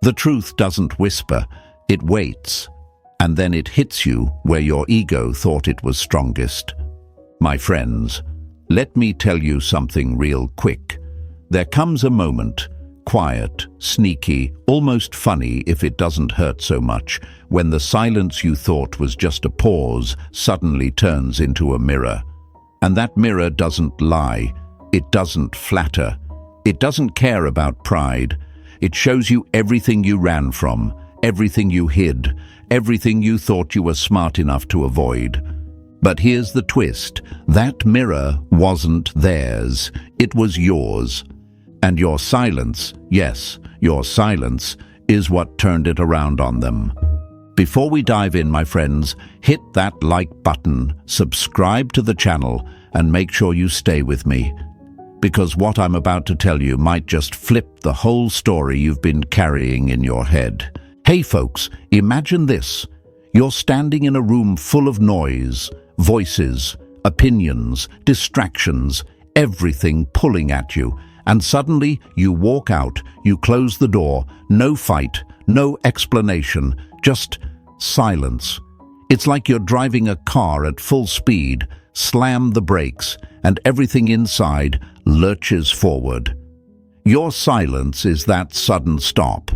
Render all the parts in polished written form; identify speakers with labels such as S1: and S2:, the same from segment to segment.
S1: The truth doesn't whisper, it waits, and then it hits you where your ego thought it was strongest. My friends, let me tell you something real quick. There comes a moment, quiet, sneaky, almost funny if it doesn't hurt so much, when the silence you thought was just a pause suddenly turns into a mirror. And that mirror doesn't lie, it doesn't flatter, it doesn't care about pride. It shows you everything you ran from, everything you hid, everything you thought you were smart enough to avoid. But here's the twist, that mirror wasn't theirs, it was yours. And your silence, yes, your silence, is what turned it around on them. Before we dive in, my friends, hit that like button, subscribe to the channel, and make sure you stay with me. Because what I'm about to tell you might just flip the whole story you've been carrying in your head. Hey folks, imagine this. You're standing in a room full of noise, voices, opinions, distractions, everything pulling at you. And suddenly, you walk out, you close the door, no fight, no explanation, just silence. It's like you're driving a car at full speed, slam the brakes, and everything inside lurches forward. Your silence is that sudden stop.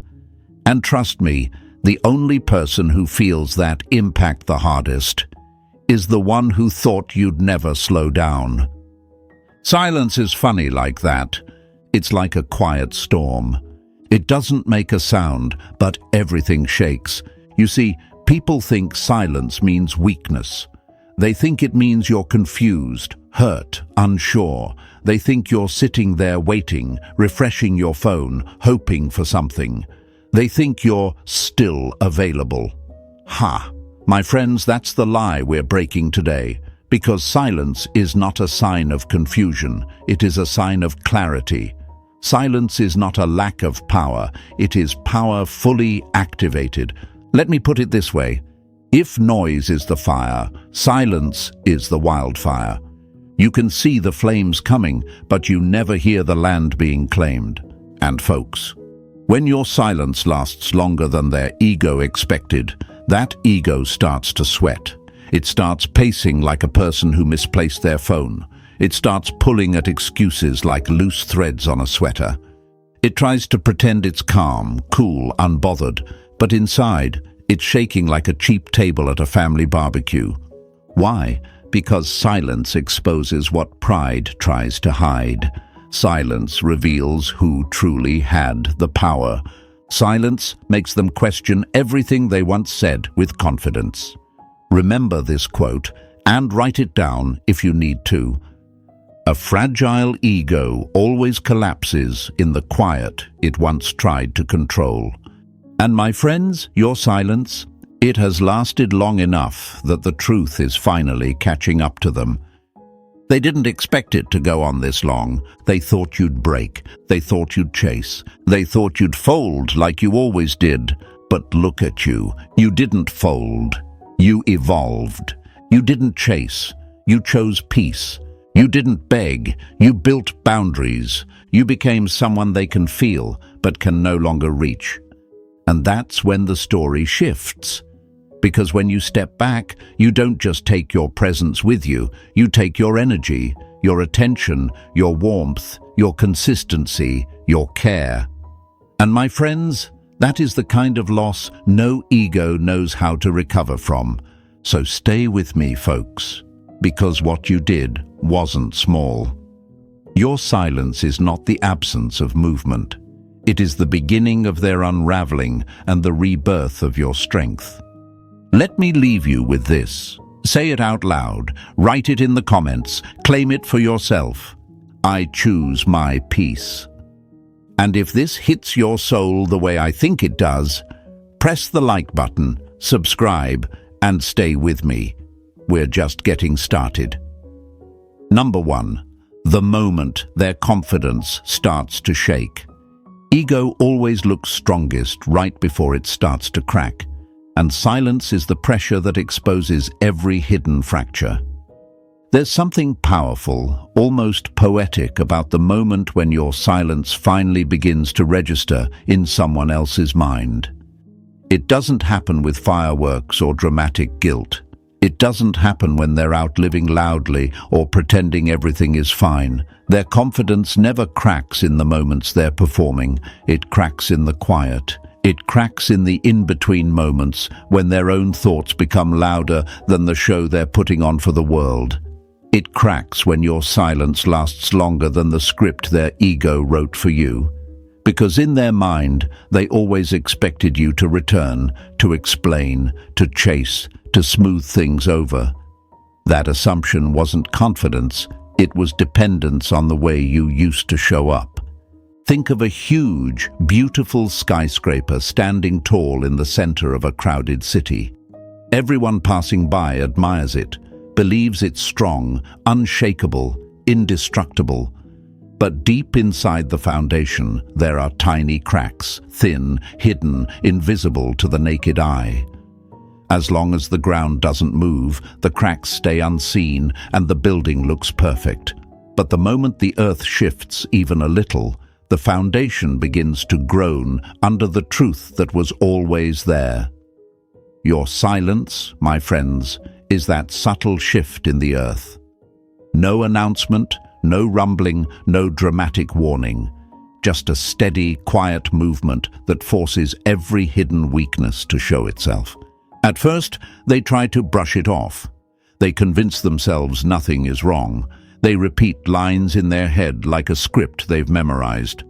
S1: And trust me, the only person who feels that impact the hardest is the one who thought you'd never slow down. Silence is funny like that. It's like a quiet storm. It doesn't make a sound, but everything shakes. You see, people think silence means weakness. They think it means you're confused, hurt, unsure. They think you're sitting there waiting, refreshing your phone, hoping for something. They think you're still available. Ha! My friends, that's the lie we're breaking today. Because silence is not a sign of confusion, it is a sign of clarity. Silence is not a lack of power, it is power fully activated. Let me put it this way. If noise is the fire, silence is the wildfire. You can see the flames coming, but you never hear the land being claimed. And folks, when your silence lasts longer than their ego expected, that ego starts to sweat. It starts pacing like a person who misplaced their phone. It starts pulling at excuses like loose threads on a sweater. It tries to pretend it's calm, cool, unbothered, but inside, it's shaking like a cheap table at a family barbecue. Why? Because silence exposes what pride tries to hide. Silence reveals who truly had the power. Silence makes them question everything they once said with confidence. Remember this quote, and write it down if you need to. A fragile ego always collapses in the quiet it once tried to control. And my friends, your silence, it has lasted long enough that the truth is finally catching up to them. They didn't expect it to go on this long. They thought you'd break. They thought you'd chase. They thought you'd fold like you always did. But look at you. You didn't fold. You evolved. You didn't chase. You chose peace. You didn't beg. You built boundaries. You became someone they can feel, but can no longer reach. And that's when the story shifts. Because when you step back, you don't just take your presence with you. You take your energy, your attention, your warmth, your consistency, your care. And my friends, that is the kind of loss no ego knows how to recover from. So stay with me, folks, because what you did wasn't small. Your silence is not the absence of movement. It is the beginning of their unraveling and the rebirth of your strength. Let me leave you with this. Say it out loud, write it in the comments, claim it for yourself. I choose my peace. And if this hits your soul the way I think it does, press the like button, subscribe, and stay with me. We're just getting started. Number 1. The moment their confidence starts to shake. Ego always looks strongest right before it starts to crack, and silence is the pressure that exposes every hidden fracture. There's something powerful, almost poetic, about the moment when your silence finally begins to register in someone else's mind. It doesn't happen with fireworks or dramatic guilt. It doesn't happen when they're out living loudly or pretending everything is fine. Their confidence never cracks in the moments they're performing. It cracks in the quiet. It cracks in the in-between moments when their own thoughts become louder than the show they're putting on for the world. It cracks when your silence lasts longer than the script their ego wrote for you. Because in their mind, they always expected you to return, to explain, to chase, to smooth things over. That assumption wasn't confidence, it was dependence on the way you used to show up. Think of a huge, beautiful skyscraper standing tall in the center of a crowded city. Everyone passing by admires it, believes it's strong, unshakable, indestructible. But deep inside the foundation, there are tiny cracks, thin, hidden, invisible to the naked eye. As long as the ground doesn't move, the cracks stay unseen and the building looks perfect. But the moment the earth shifts even a little, the foundation begins to groan under the truth that was always there. Your silence, my friends, is that subtle shift in the earth. No announcement, no rumbling, no dramatic warning. Just a steady, quiet movement that forces every hidden weakness to show itself. At first, they try to brush it off. They convince themselves nothing is wrong. They repeat lines in their head like a script they've memorized.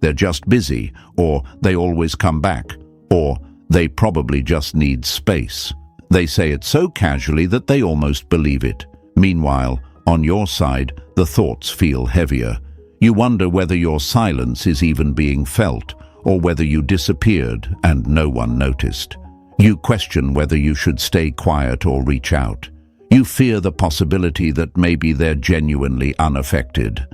S1: They're just busy, or they always come back, or they probably just need space. They say it so casually that they almost believe it. Meanwhile, on your side, the thoughts feel heavier. You wonder whether your silence is even being felt, or whether you disappeared and no one noticed. You question whether you should stay quiet or reach out. You fear the possibility that maybe they're genuinely unaffected.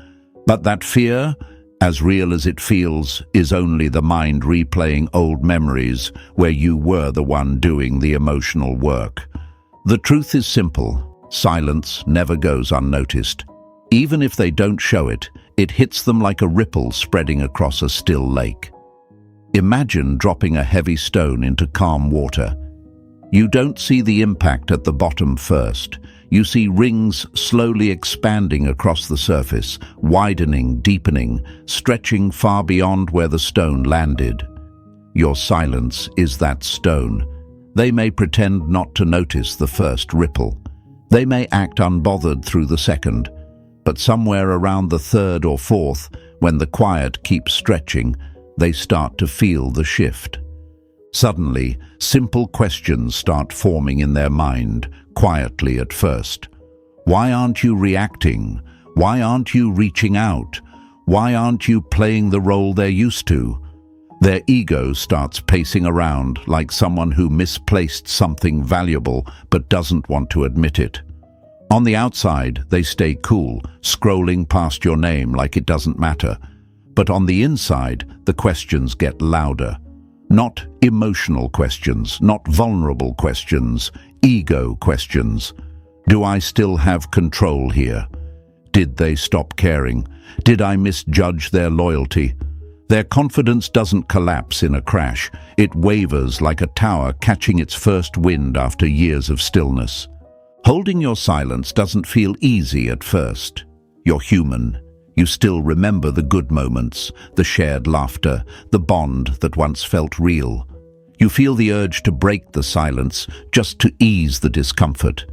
S1: But that fear, as real as it feels, is only the mind replaying old memories where you were the one doing the emotional work. The truth is simple. Silence never goes unnoticed. Even if they don't show it, it hits them like a ripple spreading across a still lake. Imagine dropping a heavy stone into calm water. You don't see the impact at the bottom first. You see rings slowly expanding across the surface, widening, deepening, stretching far beyond where the stone landed. Your silence is that stone. They may pretend not to notice the first ripple. They may act unbothered through the second, but somewhere around the third or fourth, when the quiet keeps stretching, they start to feel the shift. Suddenly, simple questions start forming in their mind, quietly at first. Why aren't you reacting? Why aren't you reaching out? Why aren't you playing the role they're used to? Their ego starts pacing around like someone who misplaced something valuable but doesn't want to admit it. On the outside, they stay cool, scrolling past your name like it doesn't matter. But on the inside, the questions get louder. Not emotional questions, not vulnerable questions, ego questions. Do I still have control here? Did they stop caring? Did I misjudge their loyalty? Their confidence doesn't collapse in a crash. It wavers like a tower catching its first wind after years of stillness. Holding your silence doesn't feel easy at first. You're human. You still remember the good moments, the shared laughter, the bond that once felt real. You feel the urge to break the silence just to ease the discomfort.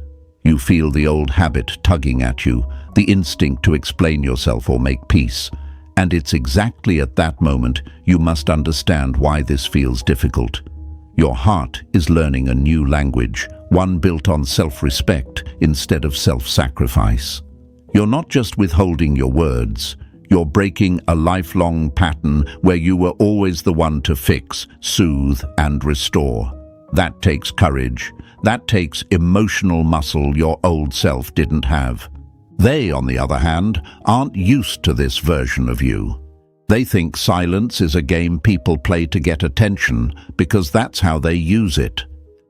S1: You feel the old habit tugging at you, the instinct to explain yourself or make peace. And it's exactly at that moment you must understand why this feels difficult. Your heart is learning a new language, one built on self-respect instead of self-sacrifice. You're not just withholding your words, you're breaking a lifelong pattern where you were always the one to fix, soothe, and restore. That takes courage. That takes emotional muscle your old self didn't have. They, on the other hand, aren't used to this version of you. They think silence is a game people play to get attention because that's how they use it.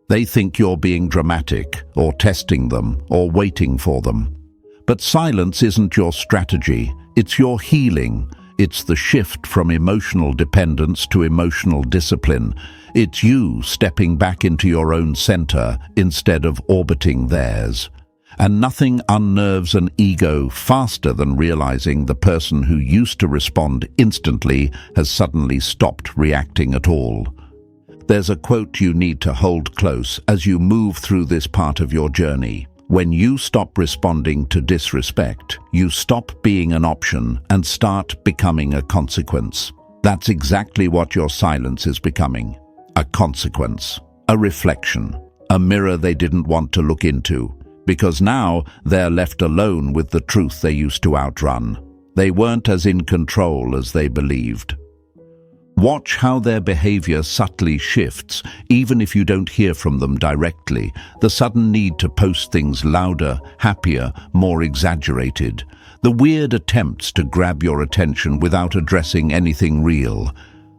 S1: They think you're being dramatic, or testing them, or waiting for them. But silence isn't your strategy, it's your healing. It's the shift from emotional dependence to emotional discipline. It's you stepping back into your own center instead of orbiting theirs. And nothing unnerves an ego faster than realizing the person who used to respond instantly has suddenly stopped reacting at all. There's a quote you need to hold close as you move through this part of your journey. When you stop responding to disrespect, you stop being an option and start becoming a consequence. That's exactly what your silence is becoming. A consequence, a reflection, a mirror they didn't want to look into, because now they're left alone with the truth they used to outrun. They weren't as in control as they believed. Watch how their behavior subtly shifts, even if you don't hear from them directly. The sudden need to post things louder, happier, more exaggerated. The weird attempts to grab your attention without addressing anything real.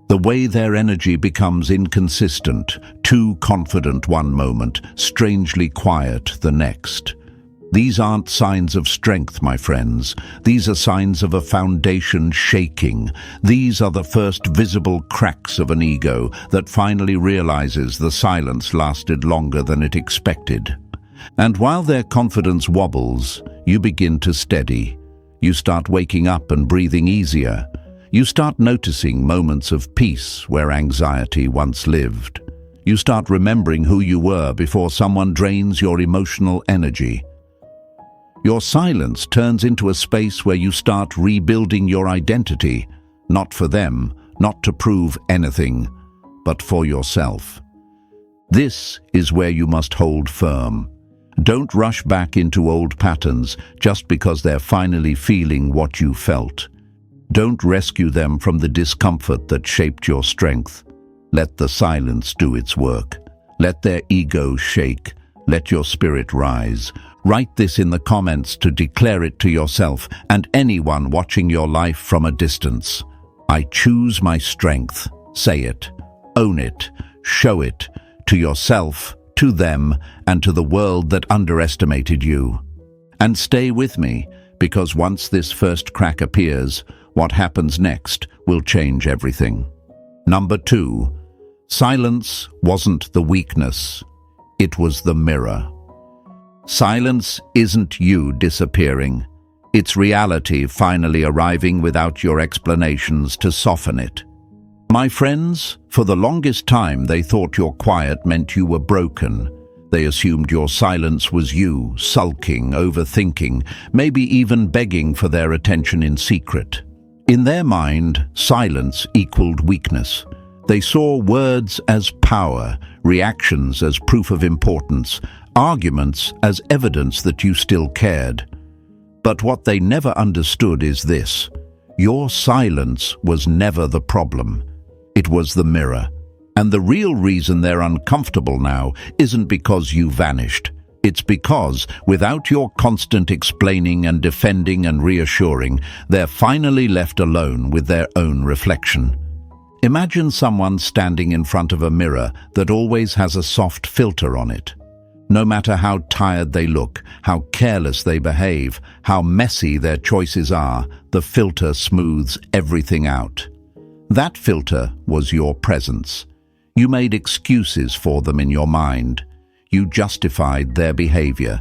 S1: The way their energy becomes inconsistent, too confident one moment, strangely quiet the next. These aren't signs of strength, my friends. These are signs of a foundation shaking. These are the first visible cracks of an ego that finally realizes the silence lasted longer than it expected. And while their confidence wobbles, you begin to steady. You start waking up and breathing easier. You start noticing moments of peace where anxiety once lived. You start remembering who you were before someone drains your emotional energy. Your silence turns into a space where you start rebuilding your identity, not for them, not to prove anything, but for yourself. This is where you must hold firm. Don't rush back into old patterns just because they're finally feeling what you felt. Don't rescue them from the discomfort that shaped your strength. Let the silence do its work. Let their ego shake. Let your spirit rise. Write this in the comments to declare it to yourself and anyone watching your life from a distance. I choose my strength. Say it. Own it. Show it. To yourself, to them, and to the world that underestimated you. And stay with me, because once this first crack appears, what happens next will change everything. Number 2. Silence wasn't the weakness. It was the mirror. Silence isn't you disappearing. It's reality finally arriving without your explanations to soften it. My friends, for the longest time they thought your quiet meant you were broken. They assumed your silence was you, sulking, overthinking, maybe even begging for their attention in secret. In their mind, silence equaled weakness. They saw words as power, reactions as proof of importance, arguments as evidence that you still cared. But what they never understood is this: your silence was never the problem. It was the mirror. And the real reason they're uncomfortable now isn't because you vanished. It's because, without your constant explaining and defending and reassuring, they're finally left alone with their own reflection. Imagine someone standing in front of a mirror that always has a soft filter on it. No matter how tired they look, how careless they behave, how messy their choices are, the filter smooths everything out. That filter was your presence. You made excuses for them in your mind. You justified their behavior.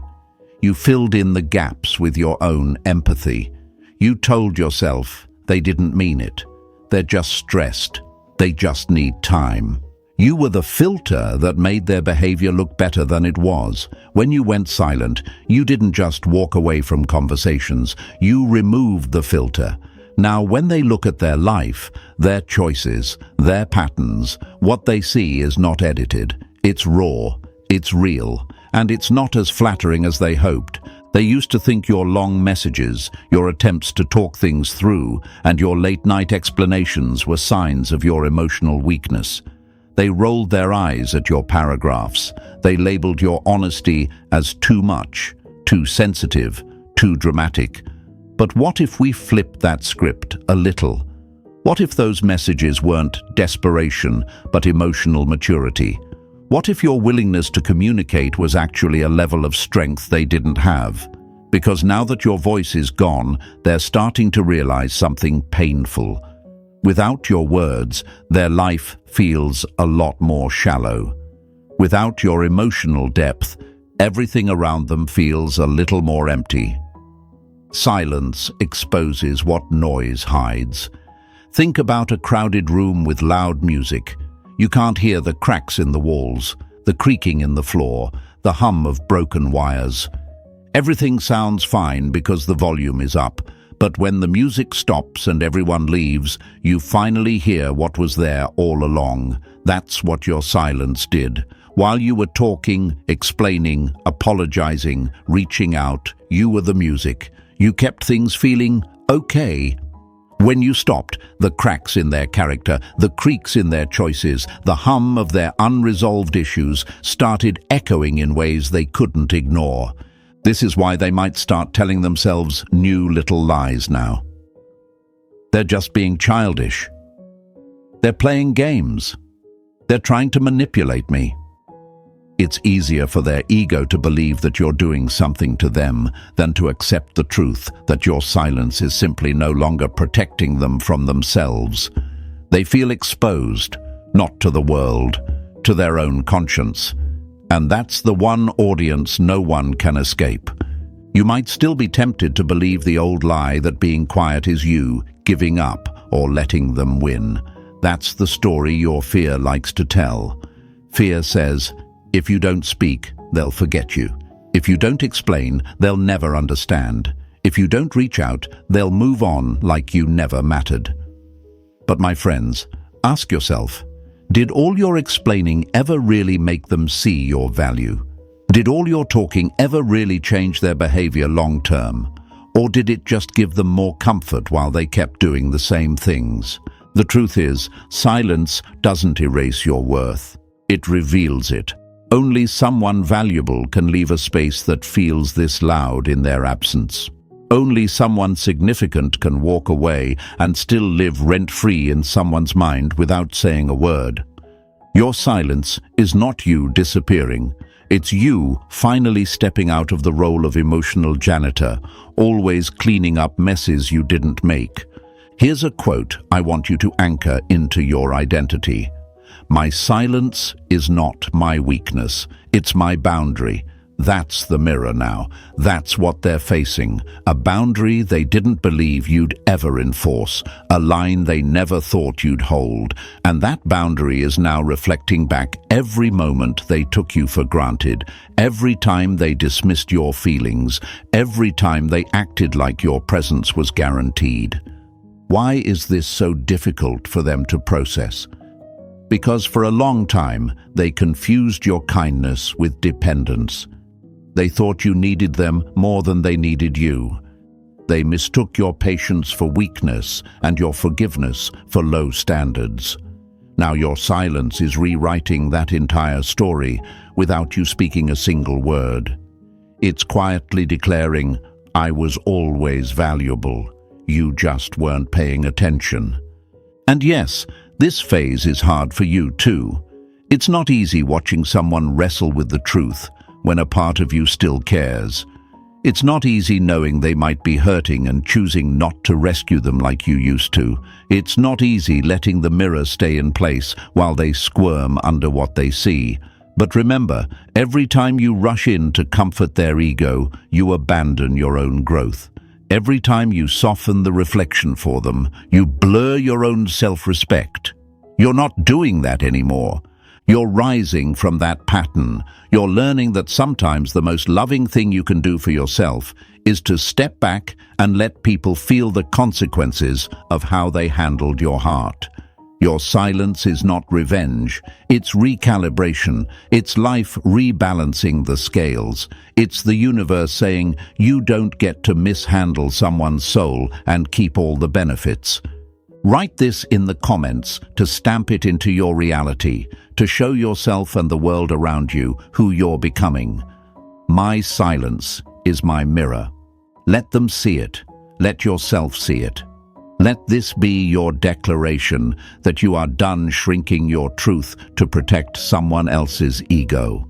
S1: You filled in the gaps with your own empathy. You told yourself they didn't mean it. They're just stressed. They just need time. You were the filter that made their behavior look better than it was. When you went silent, you didn't just walk away from conversations. You removed the filter. Now, when they look at their life, their choices, their patterns, what they see is not edited. It's raw, it's real, and it's not as flattering as they hoped. They used to think your long messages, your attempts to talk things through, and your late-night explanations were signs of your emotional weakness. They rolled their eyes at your paragraphs. They labeled your honesty as too much, too sensitive, too dramatic. But what if we flipped that script a little? What if those messages weren't desperation, but emotional maturity? What if your willingness to communicate was actually a level of strength they didn't have? Because now that your voice is gone, they're starting to realize something painful. Without your words, their life feels a lot more shallow. Without your emotional depth, everything around them feels a little more empty. Silence exposes what noise hides. Think about a crowded room with loud music. You can't hear the cracks in the walls, the creaking in the floor, the hum of broken wires. Everything sounds fine because the volume is up, but when the music stops and everyone leaves, you finally hear what was there all along. That's what your silence did. While you were talking, explaining, apologizing, reaching out, you were the music. You kept things feeling okay. When you stopped, the cracks in their character, the creaks in their choices, the hum of their unresolved issues started echoing in ways they couldn't ignore. This is why they might start telling themselves new little lies now. They're just being childish. They're playing games. They're trying to manipulate me. It's easier for their ego to believe that you're doing something to them than to accept the truth that your silence is simply no longer protecting them from themselves. They feel exposed, not to the world, to their own conscience. And that's the one audience no one can escape. You might still be tempted to believe the old lie that being quiet is you giving up or letting them win. That's the story your fear likes to tell. Fear says, if you don't speak, they'll forget you. If you don't explain, they'll never understand. If you don't reach out, they'll move on like you never mattered. But my friends, ask yourself, did all your explaining ever really make them see your value? Did all your talking ever really change their behavior long term? Or did it just give them more comfort while they kept doing the same things? The truth is, silence doesn't erase your worth. It reveals it. Only someone valuable can leave a space that feels this loud in their absence. Only someone significant can walk away and still live rent-free in someone's mind without saying a word. Your silence is not you disappearing. It's you finally stepping out of the role of emotional janitor, always cleaning up messes you didn't make. Here's a quote I want you to anchor into your identity. My silence is not my weakness, it's my boundary. That's the mirror now. That's what they're facing. A boundary they didn't believe you'd ever enforce. A line they never thought you'd hold. And that boundary is now reflecting back every moment they took you for granted. Every time they dismissed your feelings. Every time they acted like your presence was guaranteed. Why is this so difficult for them to process? Because for a long time, they confused your kindness with dependence. They thought you needed them more than they needed you. They mistook your patience for weakness and your forgiveness for low standards. Now your silence is rewriting that entire story without you speaking a single word. It's quietly declaring, I was always valuable. You just weren't paying attention. And yes, this phase is hard for you too. It's not easy watching someone wrestle with the truth when a part of you still cares. It's not easy knowing they might be hurting and choosing not to rescue them like you used to. It's not easy letting the mirror stay in place while they squirm under what they see. But remember, every time you rush in to comfort their ego, you abandon your own growth. Every time you soften the reflection for them, you blur your own self-respect. You're not doing that anymore. You're rising from that pattern. You're learning that sometimes the most loving thing you can do for yourself is to step back and let people feel the consequences of how they handled your heart. Your silence is not revenge. It's recalibration. It's life rebalancing the scales. It's the universe saying, you don't get to mishandle someone's soul and keep all the benefits. Write this in the comments to stamp it into your reality, to show yourself and the world around you who you're becoming. My silence is my mirror. Let them see it. Let yourself see it. Let this be your declaration that you are done shrinking your truth to protect someone else's ego.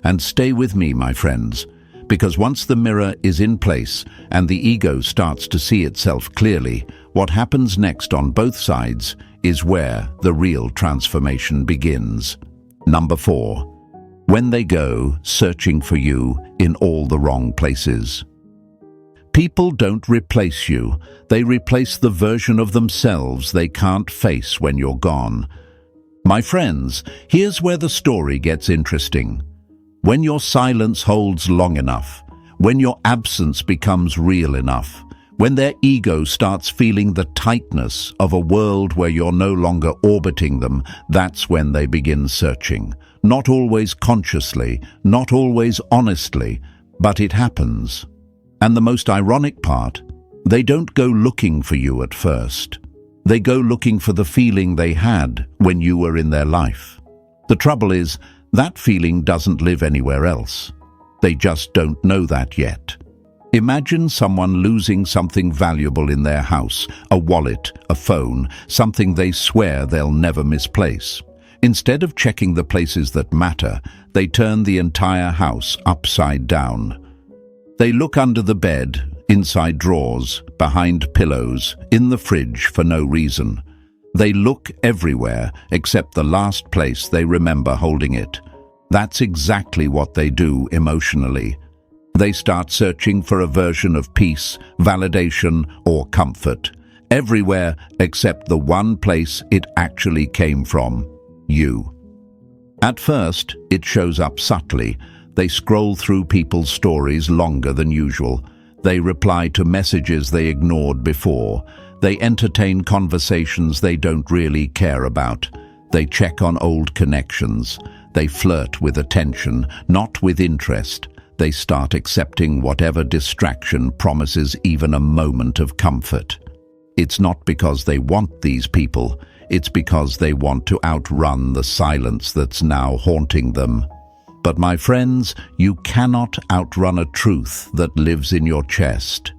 S1: And stay with me, my friends, Because once the mirror is in place and the ego starts to see itself clearly, what happens next on both sides is where the real transformation begins. Number 4. When they go searching for you in all the wrong places. People don't replace you. They replace the version of themselves they can't face when you're gone. My friends, here's where the story gets interesting. When your silence holds long enough, when your absence becomes real enough, when their ego starts feeling the tightness of a world where you're no longer orbiting them, that's when they begin searching. Not always consciously, not always honestly, but it happens. And the most ironic part, they don't go looking for you at first. They go looking for the feeling they had when you were in their life. The trouble is, that feeling doesn't live anywhere else. They just don't know that yet. Imagine someone losing something valuable in their house, a wallet, a phone, something they swear they'll never misplace. Instead of checking the places that matter, they turn the entire house upside down. They look under the bed, inside drawers, behind pillows, in the fridge for no reason. They look everywhere except the last place they remember holding it. That's exactly what they do emotionally. They start searching for a version of peace, validation, or comfort, everywhere except the one place it actually came from, you. At first, it shows up subtly. They scroll through people's stories longer than usual. They reply to messages they ignored before. They entertain conversations they don't really care about. They check on old connections. They flirt with attention, not with interest. They start accepting whatever distraction promises even a moment of comfort. It's not because they want these people. It's because they want to outrun the silence that's now haunting them. But my friends, you cannot outrun a truth that lives in your chest.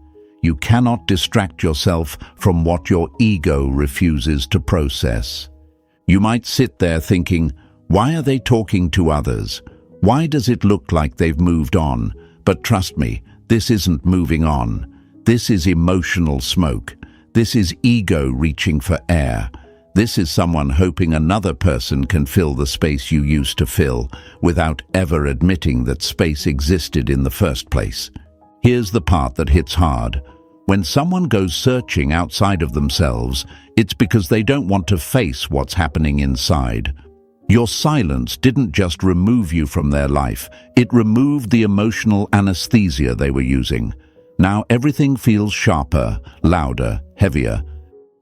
S1: You cannot distract yourself from what your ego refuses to process. You might sit there thinking, why are they talking to others? Why does it look like they've moved on? But trust me, this isn't moving on. This is emotional smoke. This is ego reaching for air. This is someone hoping another person can fill the space you used to fill without ever admitting that space existed in the first place. Here's the part that hits hard. When someone goes searching outside of themselves, it's because they don't want to face what's happening inside. Your silence didn't just remove you from their life, it removed the emotional anesthesia they were using. Now everything feels sharper, louder, heavier.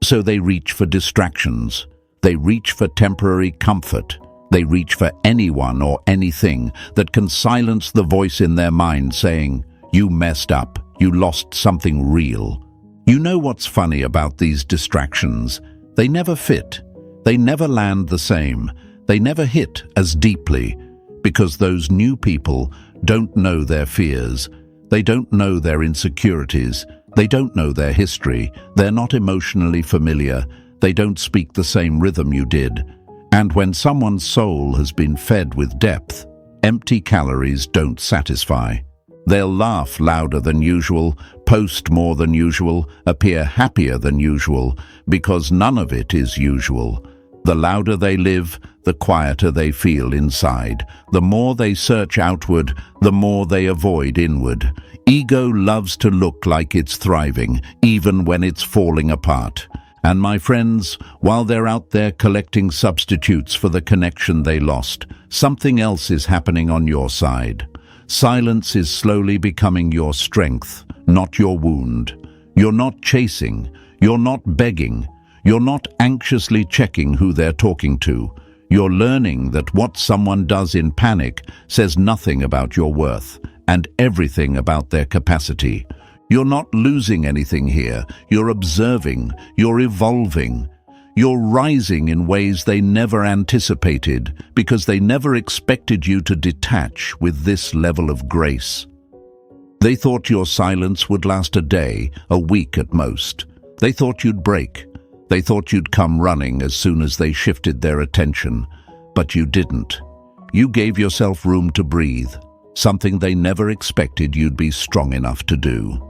S1: So they reach for distractions. They reach for temporary comfort. They reach for anyone or anything that can silence the voice in their mind saying, "You messed up. You lost something real." You know what's funny about these distractions? They never fit. They never land the same. They never hit as deeply because those new people don't know their fears. They don't know their insecurities. They don't know their history. They're not emotionally familiar. They don't speak the same rhythm you did. And when someone's soul has been fed with depth, empty calories don't satisfy. They'll laugh louder than usual, post more than usual, appear happier than usual, because none of it is usual. The louder they live, the quieter they feel inside. The more they search outward, the more they avoid inward. Ego loves to look like it's thriving, even when it's falling apart. And my friends, while they're out there collecting substitutes for the connection they lost, something else is happening on your side. Silence is slowly becoming your strength, not your wound. You're not chasing, you're not begging, you're not anxiously checking who they're talking to. You're learning that what someone does in panic says nothing about your worth and everything about their capacity. You're not losing anything here. You're observing. You're evolving. You're rising in ways they never anticipated because they never expected you to detach with this level of grace. They thought your silence would last a day, a week at most. They thought you'd break. They thought you'd come running as soon as they shifted their attention. But you didn't. You gave yourself room to breathe. something they never expected you'd be strong enough to do.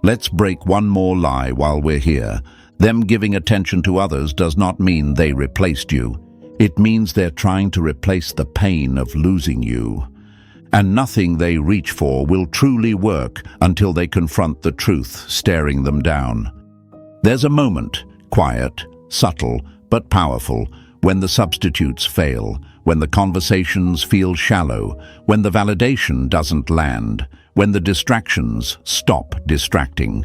S1: Let's break one more lie while we're here. Them giving attention to others does not mean they replaced you. It means they're trying to replace the pain of losing you. And nothing they reach for will truly work until they confront the truth staring them down. There's a moment, quiet, subtle, but powerful, when the substitutes fail, when the conversations feel shallow, when the validation doesn't land, when the distractions stop distracting.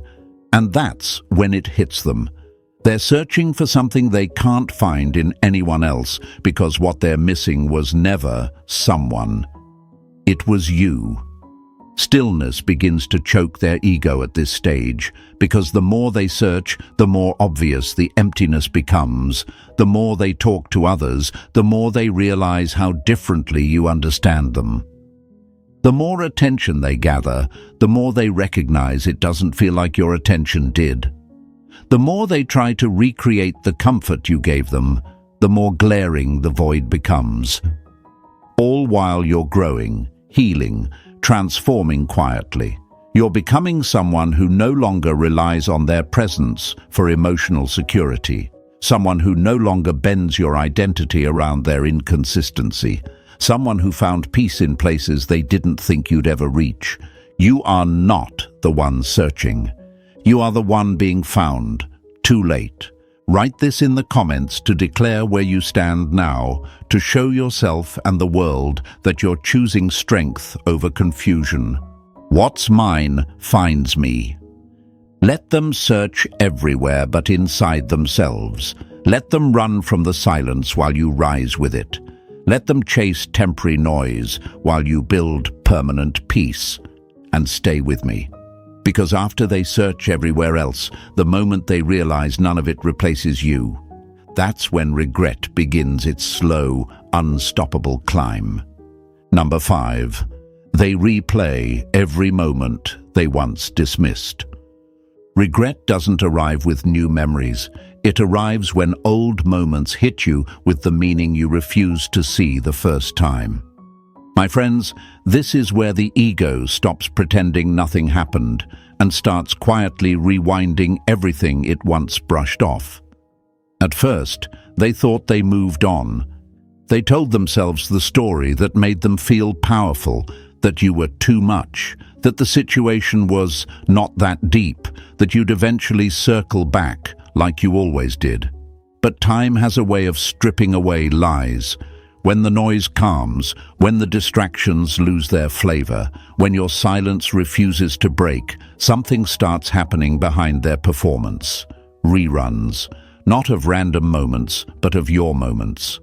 S1: And that's when it hits them. They're searching for something they can't find in anyone else because what they're missing was never someone. It was you. Stillness begins to choke their ego at this stage, because the more they search, the more obvious the emptiness becomes. The more they talk to others, the more they realize how differently you understand them. The more attention they gather, the more they recognize it doesn't feel like your attention did. The more they try to recreate the comfort you gave them, the more glaring the void becomes. All while you're growing, healing, transforming quietly. You're becoming someone who no longer relies on their presence for emotional security, someone who no longer bends your identity around their inconsistency, someone who found peace in places they didn't think you'd ever reach. You are not the one searching. You are the one being found, too late. Write this in the comments to declare where you stand now, to show yourself and the world that you're choosing strength over confusion. What's mine finds me. Let them search everywhere but inside themselves. Let them run from the silence while you rise with it. Let them chase temporary noise while you build permanent peace. And stay with me. Because after they search everywhere else, the moment they realize none of it replaces you, that's when regret begins its slow, unstoppable climb. Number 5. They replay every moment they once dismissed. Regret doesn't arrive with new memories. It arrives when old moments hit you with the meaning you refused to see the first time. My friends, this is where the ego stops pretending nothing happened and starts quietly rewinding everything it once brushed off. At first, they thought they moved on. They told themselves the story that made them feel powerful, that you were too much, that the situation was not that deep, that you'd eventually circle back like you always did. But time has a way of stripping away lies. When the noise calms, when the distractions lose their flavor, when your silence refuses to break, something starts happening behind their performance. Reruns, not of random moments, but of your moments.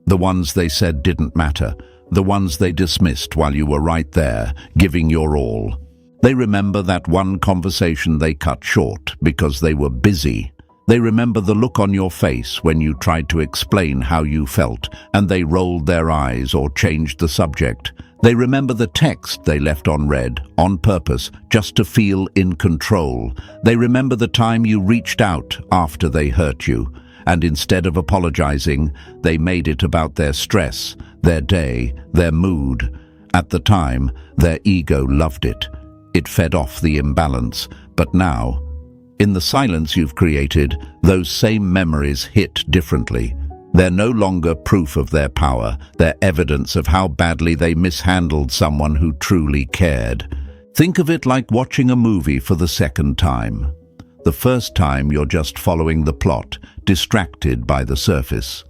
S1: The ones they said didn't matter, the ones they dismissed while you were right there, giving your all. They remember that one conversation they cut short because they were busy. They remember the look on your face when you tried to explain how you felt and they rolled their eyes or changed the subject. They remember the text they left unread, on purpose, just to feel in control. They remember the time you reached out after they hurt you, and instead of apologizing, they made it about their stress, their day, their mood. At the time, their ego loved it. It fed off the imbalance, but now, in the silence you've created, those same memories hit differently. They're no longer proof of their power. They're evidence of how badly they mishandled someone who truly cared. Think of it like watching a movie for the second time. The first time you're just following the plot, distracted by the surface.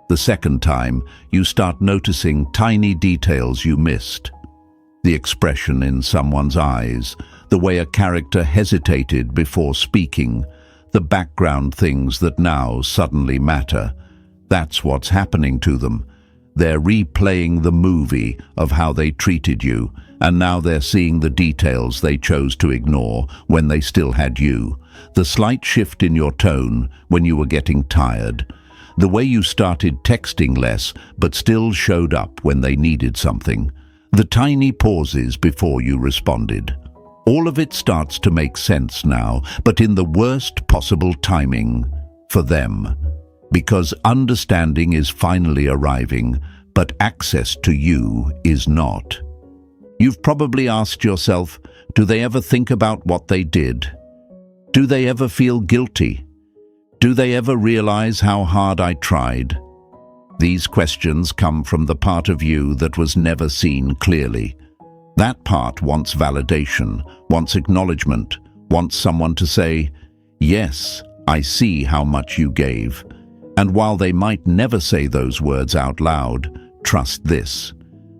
S1: The second time, you start noticing tiny details you missed. The expression in someone's eyes, the way a character hesitated before speaking, the background things that now suddenly matter. That's what's happening to them. They're replaying the movie of how they treated you, and now they're seeing the details they chose to ignore when they still had you. The slight shift in your tone when you were getting tired. The way you started texting less but still showed up when they needed something. The tiny pauses before you responded. All of it starts to make sense now, but in the worst possible timing for them. Because understanding is finally arriving, but access to you is not. You've probably asked yourself, do they ever think about what they did? Do they ever feel guilty? Do they ever realize how hard I tried? These questions come from the part of you that was never seen clearly. That part wants validation, wants acknowledgement, wants someone to say, "Yes, I see how much you gave." And while they might never say those words out loud, trust this.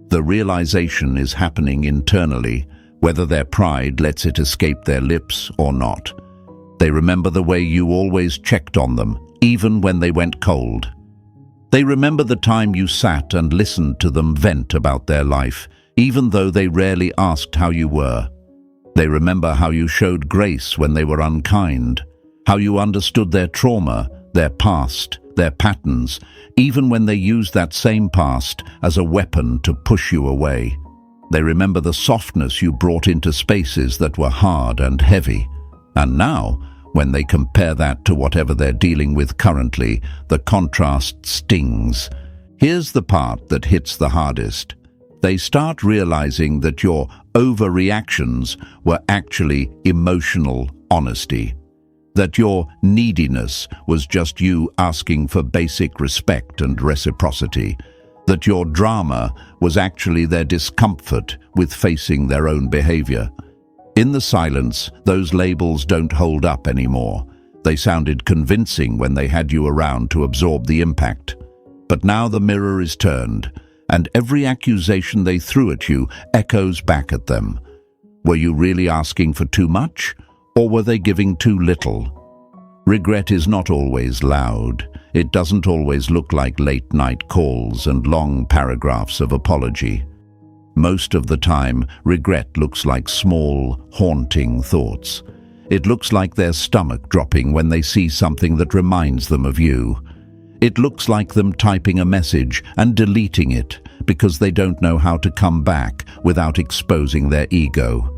S1: The realization is happening internally, whether their pride lets it escape their lips or not. They remember the way you always checked on them, even when they went cold. They remember the time you sat and listened to them vent about their life, even though they rarely asked how you were. They remember how you showed grace when they were unkind, how you understood their trauma, their past, their patterns, even when they used that same past as a weapon to push you away. They remember the softness you brought into spaces that were hard and heavy. And now, when they compare that to whatever they're dealing with currently, the contrast stings. Here's the part that hits the hardest. They start realizing that your overreactions were actually emotional honesty. That your neediness was just you asking for basic respect and reciprocity. That your drama was actually their discomfort with facing their own behavior. In the silence, those labels don't hold up anymore. They sounded convincing when they had you around to absorb the impact. But now the mirror is turned, and every accusation they threw at you echoes back at them. Were you really asking for too much, or were they giving too little? Regret is not always loud. It doesn't always look like late-night calls and long paragraphs of apology. Most of the time, regret looks like small, haunting thoughts. It looks like their stomach dropping when they see something that reminds them of you. It looks like them typing a message and deleting it because they don't know how to come back without exposing their ego.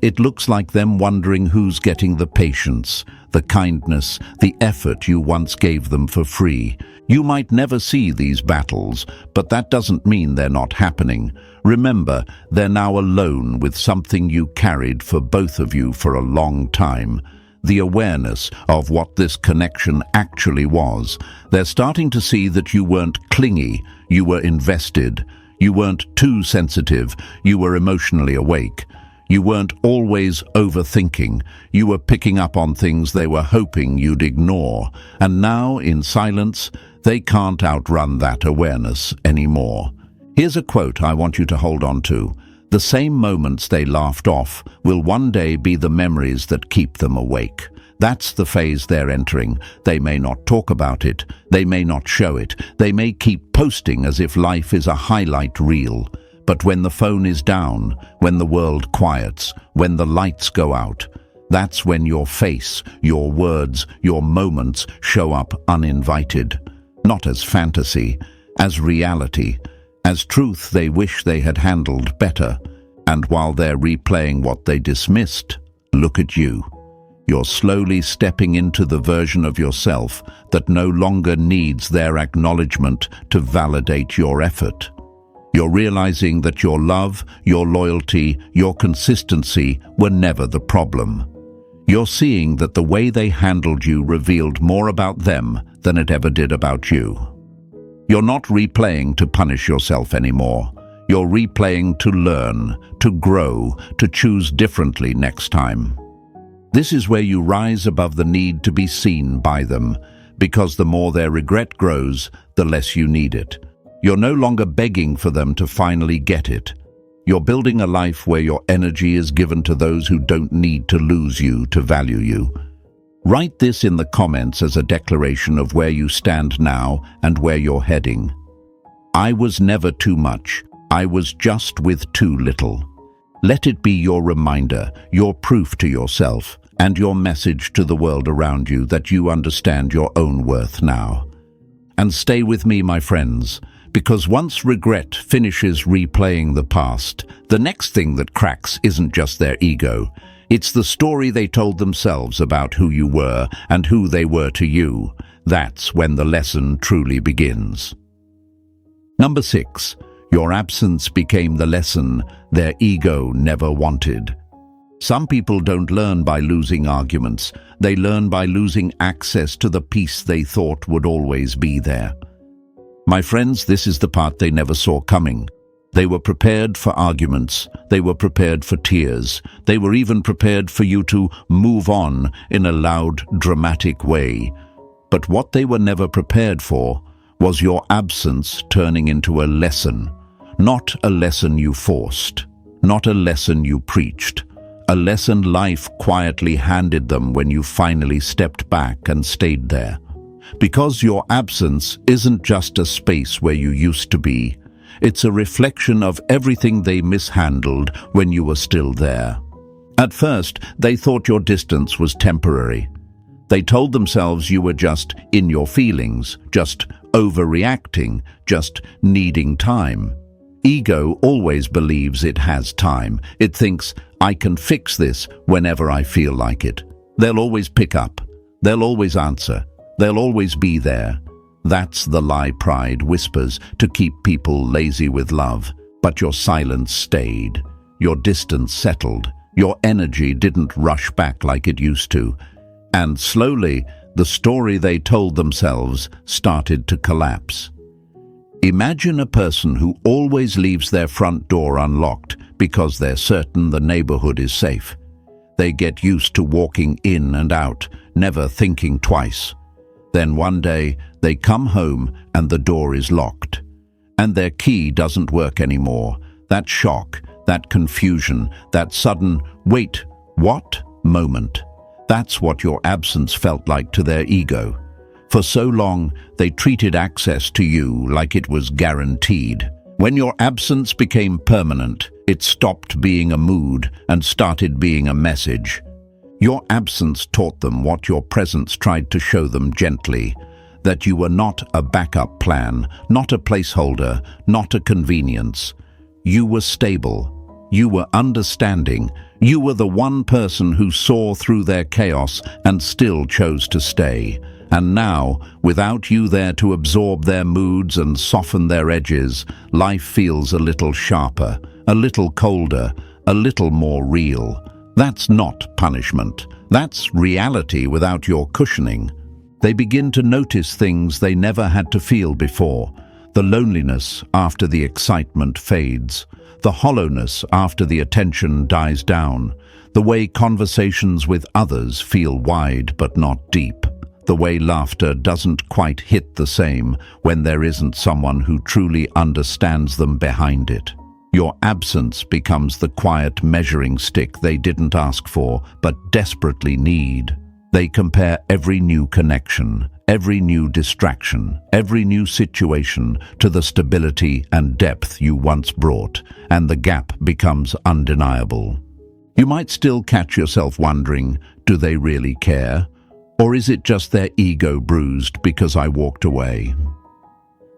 S1: It looks like them wondering who's getting the patience, the kindness, the effort you once gave them for free. You might never see these battles, but that doesn't mean they're not happening. Remember, they're now alone with something you carried for both of you for a long time. The awareness of what this connection actually was. They're starting to see that you weren't clingy, you were invested. You weren't too sensitive, you were emotionally awake. You weren't always overthinking. You were picking up on things they were hoping you'd ignore. And now, in silence, they can't outrun that awareness anymore. Here's a quote I want you to hold on to. The same moments they laughed off will one day be the memories that keep them awake. That's the phase they're entering. They may not talk about it. They may not show it. They may keep posting as if life is a highlight reel. But when the phone is down, when the world quiets, when the lights go out, that's when your face, your words, your moments show up uninvited. Not as fantasy, as reality, as truth they wish they had handled better. And while they're replaying what they dismissed, look at you. You're slowly stepping into the version of yourself that no longer needs their acknowledgement to validate your effort. You're realizing that your love, your loyalty, your consistency were never the problem. You're seeing that the way they handled you revealed more about them than it ever did about you. You're not replaying to punish yourself anymore. You're replaying to learn, to grow, to choose differently next time. This is where you rise above the need to be seen by them, because the more their regret grows, the less you need it. You're no longer begging for them to finally get it. You're building a life where your energy is given to those who don't need to lose you to value you. Write this in the comments as a declaration of where you stand now and where you're heading. I was never too much. I was just with too little. Let it be your reminder, your proof to yourself, and your message to the world around you that you understand your own worth now. And stay with me, my friends. Because once regret finishes replaying the past, the next thing that cracks isn't just their ego. It's the story they told themselves about who you were and who they were to you. That's when the lesson truly begins. Number 6. Your absence became the lesson their ego never wanted. Some people don't learn by losing arguments. They learn by losing access to the peace they thought would always be there. My friends, this is the part they never saw coming. They were prepared for arguments. They were prepared for tears. They were even prepared for you to move on in a loud, dramatic way. But what they were never prepared for was your absence turning into a lesson. Not a lesson you forced. Not a lesson you preached. A lesson life quietly handed them when you finally stepped back and stayed there. Because your absence isn't just a space where you used to be. It's a reflection of everything they mishandled when you were still there. At first, they thought your distance was temporary. They told themselves you were just in your feelings, just overreacting, just needing time. Ego always believes it has time. It thinks, I can fix this whenever I feel like it. They'll always pick up. They'll always answer. They'll always be there. That's the lie pride whispers to keep people lazy with love. But your silence stayed. Your distance settled. Your energy didn't rush back like it used to. And slowly, the story they told themselves started to collapse. Imagine a person who always leaves their front door unlocked because they're certain the neighborhood is safe. They get used to walking in and out, never thinking twice. Then one day, they come home and the door is locked. And their key doesn't work anymore. That shock, that confusion, that sudden, wait, what moment? That's what your absence felt like to their ego. For so long, they treated access to you like it was guaranteed. When your absence became permanent, it stopped being a mood and started being a message. Your absence taught them what your presence tried to show them gently, that you were not a backup plan, not a placeholder, not a convenience. You were stable. You were understanding. You were the one person who saw through their chaos and still chose to stay. And now, without you there to absorb their moods and soften their edges, life feels a little sharper, a little colder, a little more real. That's not punishment. That's reality without your cushioning. They begin to notice things they never had to feel before. The loneliness after the excitement fades. The hollowness after the attention dies down. The way conversations with others feel wide but not deep. The way laughter doesn't quite hit the same when there isn't someone who truly understands them behind it. Your absence becomes the quiet measuring stick they didn't ask for but desperately need. They compare every new connection, every new distraction, every new situation to the stability and depth you once brought, and the gap becomes undeniable. You might still catch yourself wondering, do they really care? Or is it just their ego bruised because I walked away?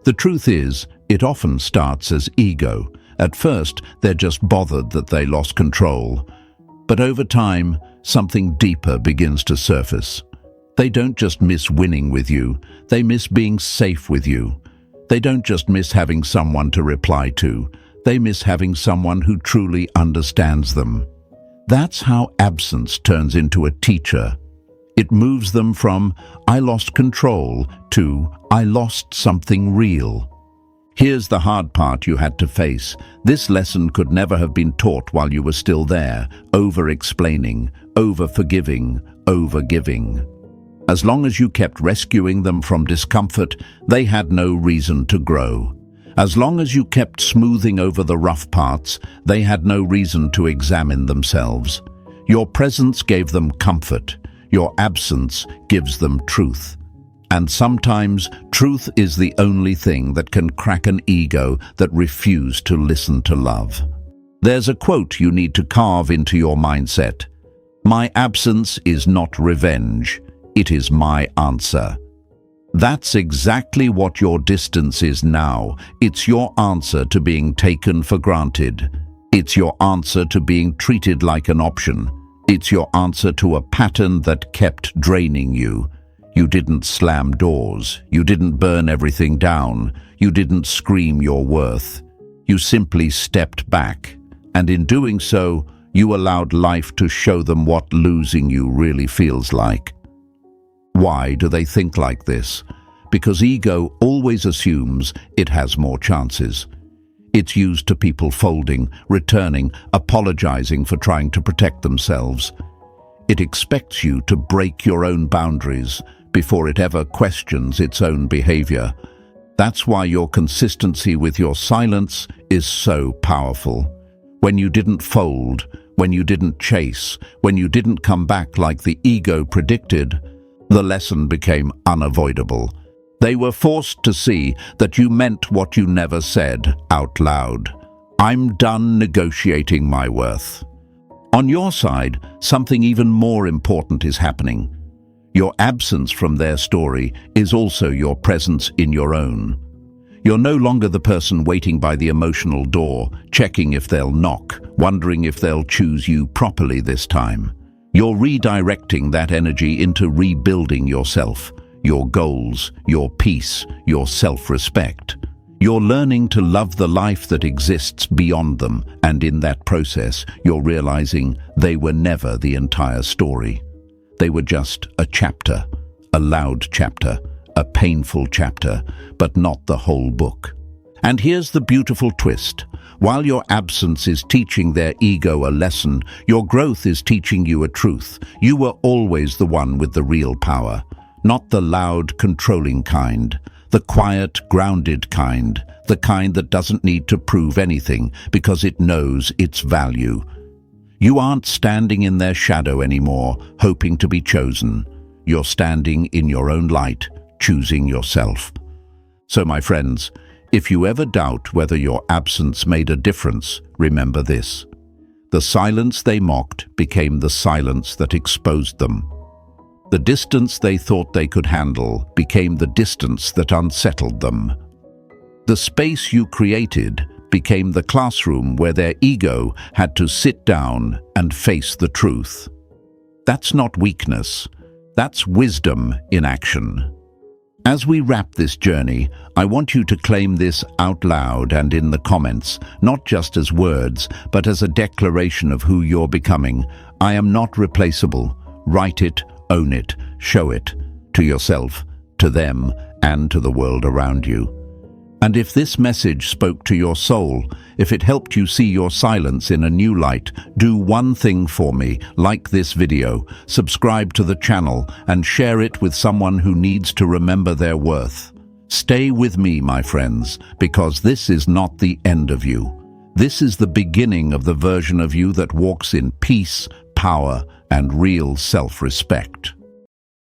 S1: The truth is, it often starts as ego. At first, they're just bothered that they lost control. But over time, something deeper begins to surface. They don't just miss winning with you, they miss being safe with you. They don't just miss having someone to reply to, they miss having someone who truly understands them. That's how absence turns into a teacher. It moves them from, I lost control, to, I lost something real. Here's the hard part you had to face. This lesson could never have been taught while you were still there, over-explaining, over-forgiving, over-giving. As long as you kept rescuing them from discomfort, they had no reason to grow. As long as you kept smoothing over the rough parts, they had no reason to examine themselves. Your presence gave them comfort. Your absence gives them truth. And sometimes, truth is the only thing that can crack an ego that refused to listen to love. There's a quote you need to carve into your mindset. My absence is not revenge. It is my answer. That's exactly what your distance is now. It's your answer to being taken for granted. It's your answer to being treated like an option. It's your answer to a pattern that kept draining you. You didn't slam doors. You didn't burn everything down. You didn't scream your worth. You simply stepped back, and in doing so, you allowed life to show them what losing you really feels like. Why do they think like this? Because ego always assumes it has more chances. It's used to people folding, returning, apologizing for trying to protect themselves. It expects you to break your own boundaries before it ever questions its own behavior. That's why your consistency with your silence is so powerful. When you didn't fold, when you didn't chase, when you didn't come back like the ego predicted, the lesson became unavoidable. They were forced to see that you meant what you never said out loud. I'm done negotiating my worth. On your side, something even more important is happening. Your absence from their story is also your presence in your own. You're no longer the person waiting by the emotional door, checking if they'll knock, wondering if they'll choose you properly this time. You're redirecting that energy into rebuilding yourself, your goals, your peace, your self-respect. You're learning to love the life that exists beyond them, and in that process, you're realizing they were never the entire story. They were just a chapter, a loud chapter, a painful chapter, but not the whole book. And here's the beautiful twist. While your absence is teaching their ego a lesson, your growth is teaching you a truth. You were always the one with the real power, not the loud, controlling kind, the quiet, grounded kind, the kind that doesn't need to prove anything because it knows its value. You aren't standing in their shadow anymore, hoping to be chosen. You're standing in your own light, choosing yourself. So, my friends, if you ever doubt whether your absence made a difference, remember this. The silence they mocked became the silence that exposed them. The distance they thought they could handle became the distance that unsettled them. The space you created became the classroom where their ego had to sit down and face the truth. That's not weakness. That's wisdom in action. As we wrap this journey, I want you to claim this out loud and in the comments, not just as words, but as a declaration of who you're becoming. I am not replaceable. Write it, own it, show it, to yourself, to them, and to the world around you. And if this message spoke to your soul, if it helped you see your silence in a new light, do one thing for me: like this video, subscribe to the channel, and share it with someone who needs to remember their worth. Stay with me, my friends, because this is not the end of you. This is the beginning of the version of you that walks in peace, power, and real self-respect.